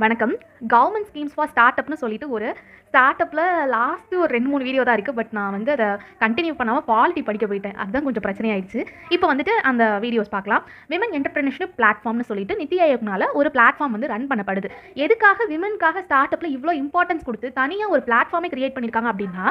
வணக்கம். Government schemes for start அப்னு சொல்லிட்டு ஒரு ஸ்டார்ட் அப்பில் லாஸ்ட்டு ஒரு 2, 3 வீடியோ தான் இருக்குது. பட் நான் வந்து அதை கண்டினியூ பண்ணாமல் பாலிட்டி படிக்க போயிட்டேன். அதுதான் கொஞ்சம் பிரச்சனையாயிடுச்சு. இப்போ வந்துட்டு அந்த வீடியோஸ் பார்க்கலாம். விமன் என்டர்பிரினர்ஷிப் பிளாட்ஃபார்ம்னு சொல்லிட்டு நித்தி ஆயோக்னால ஒரு பிளாட்ஃபார்ம் வந்து ரன் பண்ணப்படுது. எதுக்காக விமனுக்காக ஸ்டார்ட் அப்பில் இவ்வளோ இம்பார்ட்டன்ஸ் கொடுத்து தனியாக ஒரு பிளாட்ஃபார்மே கிரியேட் பண்ணியிருக்காங்க அப்படின்னா,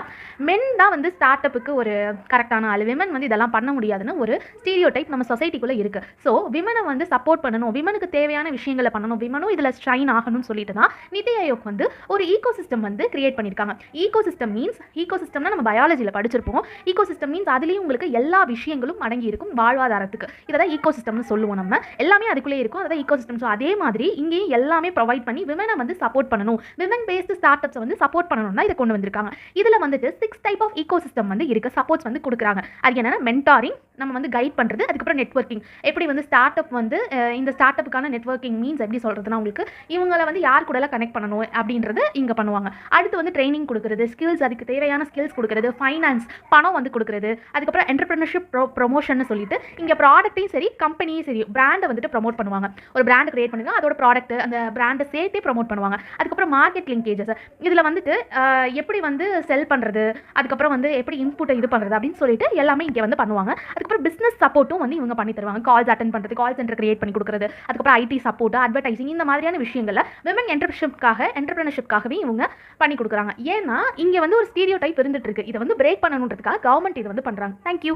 மென் தான் வந்து ஸ்டார்ட் அப்புக்கு ஒரு கரெக்டான ஆள். விமன் வந்து இதெல்லாம் பண்ண முடியாதுன்னு ஒரு ஸ்டீரியோ டைப் நம்ம சொசைட்டிக்குள்ளே இருக்குது. ஸோ விமனை வந்து சப்போர்ட் பண்ணணும், விமனுக்கு தேவையான விஷயங்களை பண்ணணும், விமனும் இதில் ஷைன் ஆகணும்னு சொல்லிட்டு தான் நித்தி ஆயோக் வந்து ஒரு ஈகோ சிஸ்டம் வந்து கிரியேட் பண்ணியிருக்காங்க. ஈகோ சிஸ்டம் மீன்ஸ், ஈகோ சிஸ்டம்னா நம்ம பயாலஜியில் படிச்சிருப்போம். ஈகோ சிஸ்டம் மீன்ஸ் அதுலேயும் உங்களுக்கு எல்லா விஷயங்களும் அடங்கி இருக்கும் வாழ்வாதாரத்துக்கு. இதை தான் ஈகோ சிஸ்டம்னு சொல்லுவோம். நம்ம எல்லாமே அதுக்குள்ளே இருக்கும். அதான் ஈகோ சிஸ்டம். ஸோ அதே மாதிரி இங்கேயும் எல்லாமே ப்ரொவைட் பண்ணி விமனை வந்து சப்போர்ட் பண்ணணும், விமன் பேஸ்டு ஸ்டார்ட் அப்ஸை வந்து சப்போர்ட் பண்ணணும் தான் இதை கொண்டு வந்திருக்காங்க. இதில் வந்துட்டு 6 டைப் ஆஃப் ஈகோ சிஸ்டம் வந்து இருக்குது. சப்போர்ட்ஸ் வந்து கொடுக்குறாங்க. அது என்னன்னா மென்டாரிங், நம்ம வந்து கைட் பண்ணுறது, அதுக்கப்புறம் நெட்வொர்க்கிங். எப்படி வந்து ஸ்டார்ட் அப் வந்து இந்த ஸ்டார்ட் அப்புக்கான நெட்வொர்க்கிங் மீன்ஸ் எப்படி சொல்கிறதுனா, உங்களுக்கு இவங்களை வந்து யார் கூடலாம் கனெக்ட் பண்ணணும் அப்படின்றது இங்கே பண்ணுவாங்க. அடுத்து வந்து ட்ரைனிங் கொடுக்குறது, ஸ்கில்ஸ், அதுக்கு தேவையான ஸ்கில்ஸ் கொடுக்குறது, ஃபைனான்ஸ், பணம் வந்து கொடுக்குறது, அதுக்கப்புறம் என்டர்பிரினர்ஷிப் ப்ரொமோஷன் சொல்லிட்டு இங்கே ப்ராடக்ட்டையும் சரி கம்பெனியும் சரி பிராண்டை வந்துட்டு ப்ரொமோட் பண்ணுவாங்க. ஒரு பிராண்ட் கிரியேட் பண்ணுங்க, அதோட ப்ராடக்ட் அந்த பிராண்டை சேர்த்தே ப்ரொமோட் பண்ணுவாங்க. அதுக்கப்புறம் மார்க்கெட் லிங்கேஜஸ், இதில் வந்துட்டு எப்படி வந்து செல் பண்ணுறது, அதுக்கப்புறம் வந்து எப்படி இன்புட்டை இது பண்ணுறது அப்படின்னு சொல்லிட்டு எல்லாமே இங்கே வந்து பண்ணுவாங்க. அதுக்கப்புறம் பிஸ்னஸ் சப்போர்ட்டும் வந்து இவங்க பண்ணி தருவாங்க. கால்ஸ் அட்டென்ட் பண்ணுறது, கால் சென்டர் கிரியேட் பண்ணி கொடுக்குறது, அதுக்கப்புறம் ஐடி சப்போர்ட், அட்வர்டைசிங், இந்த மாதிரியான விஷயங்களை விமன் என்டர்பிரினர்ஷிப்காகவே இவங்க பண்ணி கொடுக்குறாங்க. ஏன்னா இங்கே வந்து ஒரு ஸ்டீரியோ டைப் இருந்துட்டு இருக்கு. இதை வந்து பிரேக் பண்ணணுன்றதுக்காக கவர்மெண்ட் இதை வந்து பண்ணுறாங்க. தேங்க்யூ.